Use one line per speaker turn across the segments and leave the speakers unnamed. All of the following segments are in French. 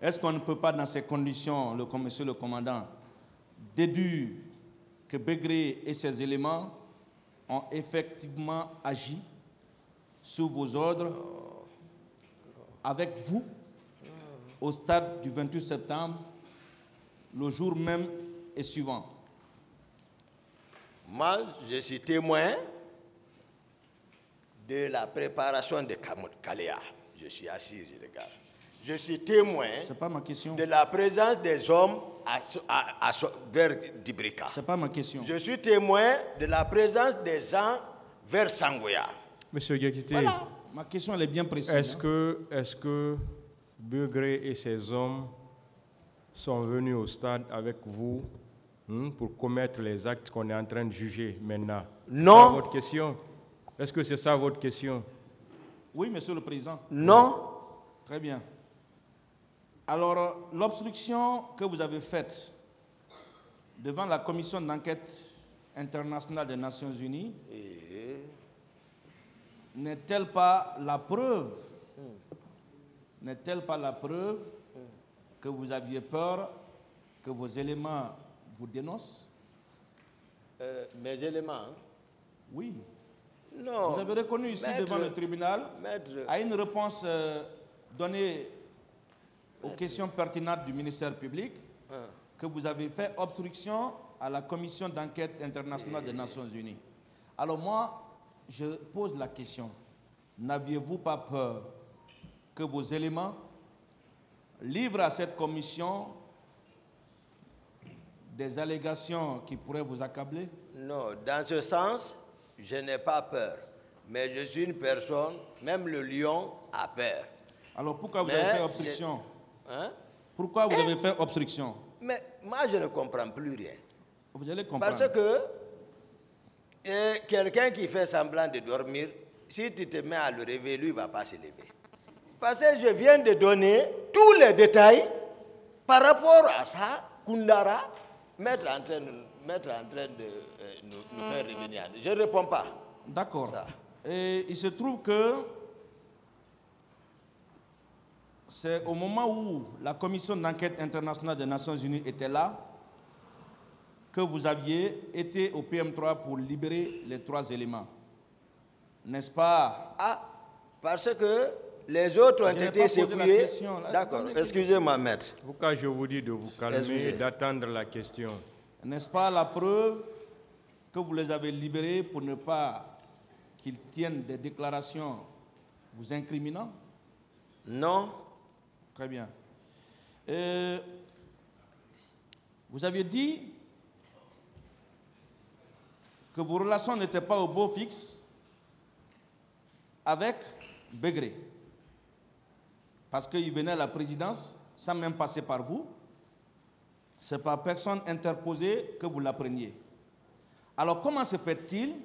est-ce qu'on ne peut pas, dans ces conditions, monsieur le commandant, déduire que Begré et ses éléments ont effectivement agi sous vos ordres avec vous au stade du 28 septembre, le jour même et suivant?
Moi, je suis témoin de la préparation de Kaléa. Je suis assis, je regarde. Je suis témoin de la présence des hommes vers Dibrika.
Ce n'est pas ma question.
Je suis témoin de la présence des gens vers Sangoya.
Monsieur Diakité,
voilà. Ma question elle est bien précise.
Est-ce que Begré et ses hommes sont venus au stade avec vous pour commettre les actes qu'on est en train de juger maintenant?
Non.
C'est votre question? Est-ce que c'est ça votre question?
Oui, monsieur le président.
Non.
Très bien. Alors, l'obstruction que vous avez faite devant la commission d'enquête internationale des Nations Unies n'est-elle pas la preuve que vous aviez peur que vos éléments vous dénoncent?
Mes éléments?
Oui.
Non.
Vous avez reconnu ici devant le tribunal, à une réponse donnée aux questions pertinentes du ministère public, que vous avez fait obstruction à la commission d'enquête internationale des Nations Unies. Alors moi, je pose la question, n'aviez-vous pas peur que vos éléments livrent à cette commission des allégations qui pourraient vous accabler?
Non, dans ce sens, je n'ai pas peur. Mais je suis une personne, même le lion a peur.
Alors pourquoi vous avez fait obstruction? Pourquoi vous avez fait obstruction?
Mais moi, je ne comprends plus rien.
Vous allez comprendre.
Parce que quelqu'un qui fait semblant de dormir, si tu te mets à le réveiller, lui, il ne va pas se lever. Parce que je viens de donner tous les détails par rapport à ça, Koundara, mettre en train de nous faire revenir. Je ne réponds pas.
D'accord. Et il se trouve que c'est au moment où la commission d'enquête internationale des Nations Unies était là que vous aviez été au PM3 pour libérer les 3 éléments. N'est-ce pas?
Ah, parce que les autres ont été secoués. D'accord, excusez-moi, maître.
Pourquoi je vous dis de vous calmer et d'attendre la question?
N'est-ce pas la preuve que vous les avez libérés pour ne pas qu'ils tiennent des déclarations vous incriminant?
Non.
Très bien. Vous aviez dit que vos relations n'étaient pas au beau fixe avec Begré, parce qu'il venait à la présidence sans même passer par vous. C'est par personne interposée que vous l'appreniez. Alors comment se fait-il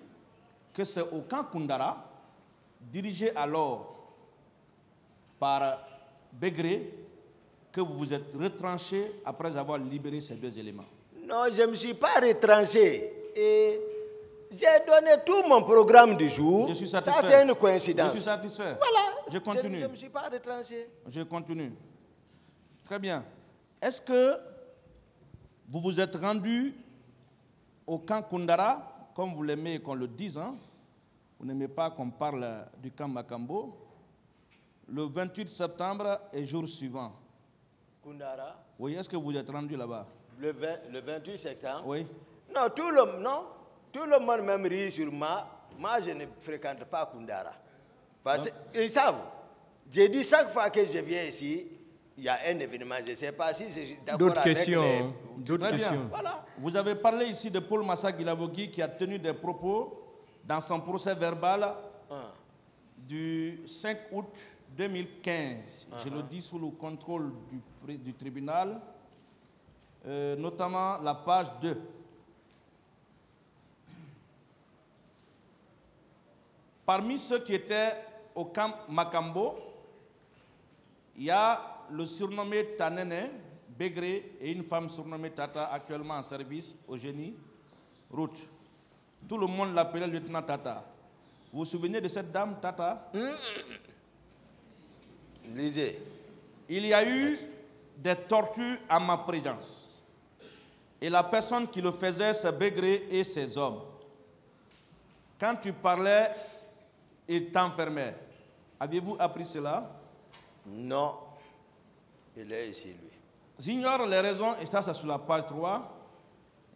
que c'est au camp Koundara, dirigé alors par Begré, que vous vous êtes retranché après avoir libéré ces 2 éléments?
Non, je ne me suis pas retranché. Et j'ai donné tout mon programme du jour.
Je suis satisfait.
Ça, c'est une coïncidence.
Je suis satisfait.
Voilà.
Je continue.
Je ne me suis pas retranché.
Je continue. Très bien. Est-ce que vous vous êtes rendu au camp Koundara, comme vous l'aimez qu'on le dise, hein? Vous n'aimez pas qu'on parle du camp Makambo, le 28 septembre et jour suivant?
Koundara?
Oui, est-ce que vous êtes rendu là-bas?
Le 28 septembre?
Oui.
Non, tout le monde même rit sur moi. Moi, je ne fréquente pas Koundara. Parce qu'ils savent. J'ai dit chaque fois que je viens ici, il y a un événement. Je ne sais pas si c'est d'accord avec
questions.
D'autres questions. Voilà. Vous avez parlé ici de Paul Massa Guilavogui qui a tenu des propos dans son procès verbal du 5 août 2015. Je le dis sous le contrôle du tribunal, notamment la page 2. Parmi ceux qui étaient au camp Makambo, il y a le surnommé Tanene, Begré, et une femme surnommée Tata, actuellement en service au génie route. Tout le monde l'appelait lieutenant Tata. Vous vous souvenez de cette dame, Tata?
Lisez.
Il y a eu des tortures à ma présence. Et la personne qui le faisait, c'est Begré et ses hommes. Quand tu parlais, ils t'enfermaient. Aviez-vous appris cela?
Non. Il est ici, lui.
J'ignore les raisons, et ça c'est sur la page 3,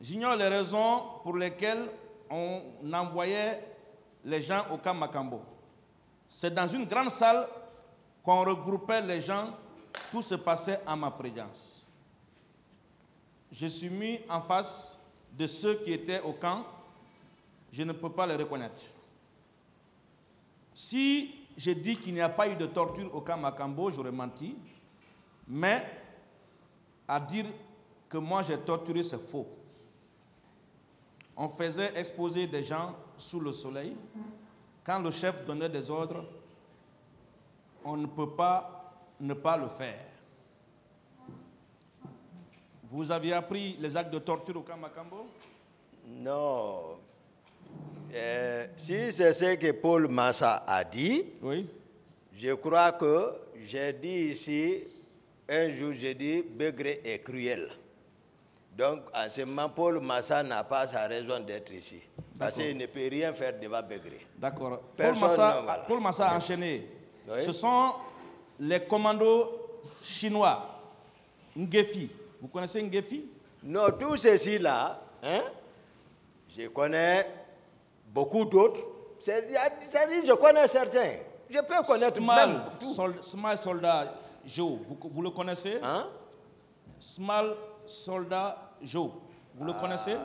j'ignore les raisons pour lesquelles on envoyait les gens au camp Makambo. C'est dans une grande salle qu'on regroupait les gens, tout se passait à ma présence. Je suis mis en face de ceux qui étaient au camp, je ne peux pas les reconnaître. Si je dis qu'il n'y a pas eu de torture au camp Makambo, j'aurais menti, mais à dire que moi j'ai torturé, c'est faux. On faisait exposer des gens sous le soleil. Quand le chef donnait des ordres, on ne peut pas ne pas le faire. Vous aviez appris les actes de torture au camp Makambo?
Non. Si c'est ce que Paul Massa a dit,
Oui.
je crois que j'ai dit ici, un jour j'ai dit, Begré est cruel. Donc, en ce moment, Paul Massa n'a pas sa raison d'être ici. Parce qu'il ne peut rien faire devant Begré.
D'accord.
Voilà.
Paul Massa a enchaîné.
Oui.
Ce sont les commandos chinois. Ngefi. Vous connaissez Ngefi?
Non, tout ceci-là, hein, je connais beaucoup d'autres. C'est-à-dire, je connais certains. Je peux connaître même tout.
Small Soldat Joe, vous le connaissez?
Hein?
Small Soldat Joe, vous le connaissez?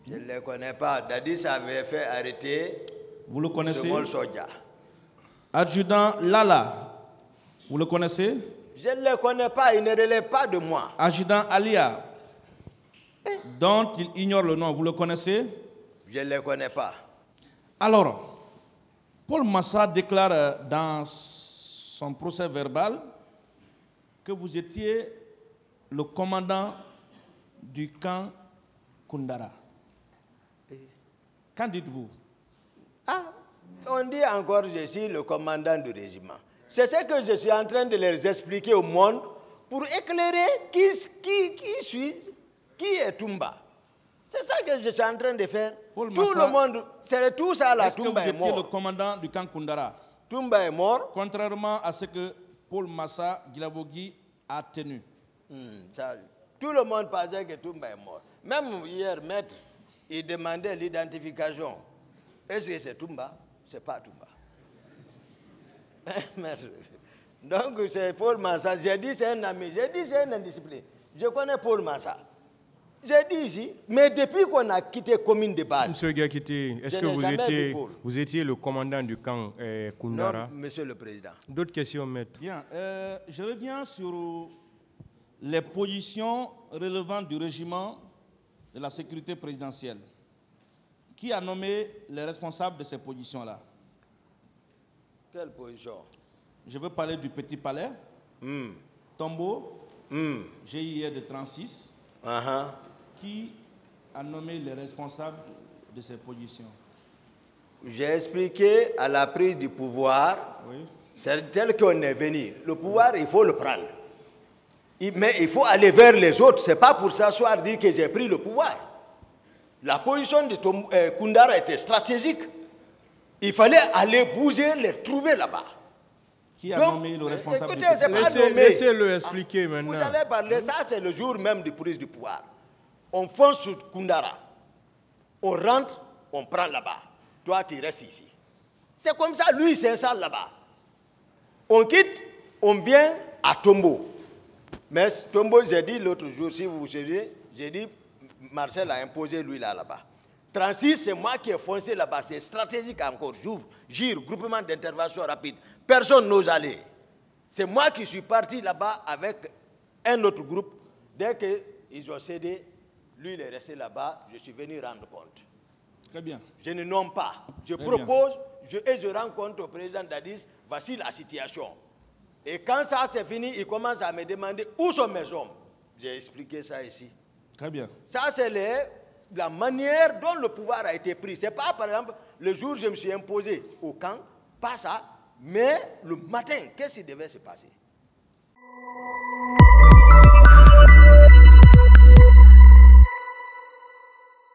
Je ne le connais pas. Dadis avait fait arrêter
Vous le connaissez?
Small Soldier.
Adjudant Lala, vous le connaissez?
Je ne le connais pas, il ne relève pas de moi.
Adjudant Alia, dont il ignore le nom, vous le connaissez?
Je ne le connais pas.
Alors, Paul Massa déclare dans son procès verbal que vous étiez le commandant du camp Koundara. Qu'en dites-vous?
Ah, on dit encore je suis le commandant du régiment. C'est ce que je suis en train de leur expliquer au monde pour éclairer qui est Toumba. C'est ça que je suis en train de faire.
Paul
Tout
Massa,
le monde, c'est tout ça là,
est-ce que vous
Toumba est
étiez le
mort.
commandant du camp Koundara?
Toumba est mort.
Contrairement à ce que Paul Massa Guilabogui a tenu.
Ça, tout le monde pensait que Toumba est mort. Même hier, maître, il demandait l'identification. Est-ce que c'est Toumba? C'est pas Toumba. Maître. Donc c'est Paul Massa. J'ai dit c'est un ami. J'ai dit c'est un indiscipliné. Je connais Paul Massa. J'ai dit ici, mais depuis qu'on a quitté commune de base.
Monsieur Gakité, est-ce
Je
que
n'ai jamais vu
vous étiez le commandant du camp Koundara?
Non, monsieur le président.
D'autres questions, maître?
Bien, je reviens sur les positions relevantes du régiment de la sécurité présidentielle. Qui a nommé les responsables de ces positions-là?
Quelle position?
Je veux parler du Petit Palais, Tombeau, GIE de 36. Qui a nommé les responsables de ces positions?
J'ai expliqué à la prise du pouvoir,
Oui.
c'est tel qu'on est venu. Le pouvoir, il faut le prendre. Mais il faut aller vers les autres. Ce n'est pas pour s'asseoir dire que j'ai pris le pouvoir. La position de Koundara était stratégique. Il fallait aller bouger, les trouver là-bas.
Qui a nommé le responsable?
Écoutez, c'est pas nommé.
Laissez-le expliquer maintenant.
Vous allez parler, ça c'est le jour même de prise du pouvoir. On fonce sur Koundara. On rentre, on prend là-bas. Toi, tu restes ici. C'est comme ça, lui, il s'installe là-bas. On quitte, on vient à Tombeau. Mais Tombeau, j'ai dit l'autre jour, si vous vous souvenez, j'ai dit, Marcel a imposé lui là-bas. 36, c'est moi qui ai foncé là-bas. C'est stratégique encore. GIR, groupement d'intervention rapide. Personne n'ose aller. C'est moi qui suis parti là-bas avec un autre groupe. Dès qu'ils ont cédé, lui, il est resté là-bas. Je suis venu rendre compte.
Très bien.
Je ne nomme pas. Je
Très
propose et je rends compte au président Dadis, voici la situation. Et quand ça c'est fini, il commence à me demander où sont mes hommes. J'ai expliqué ça ici.
Très bien.
Ça, c'est la manière dont le pouvoir a été pris. Ce n'est pas, par exemple, le jour où je me suis imposé au camp, pas ça, mais le matin, qu'est-ce qui devait se passer?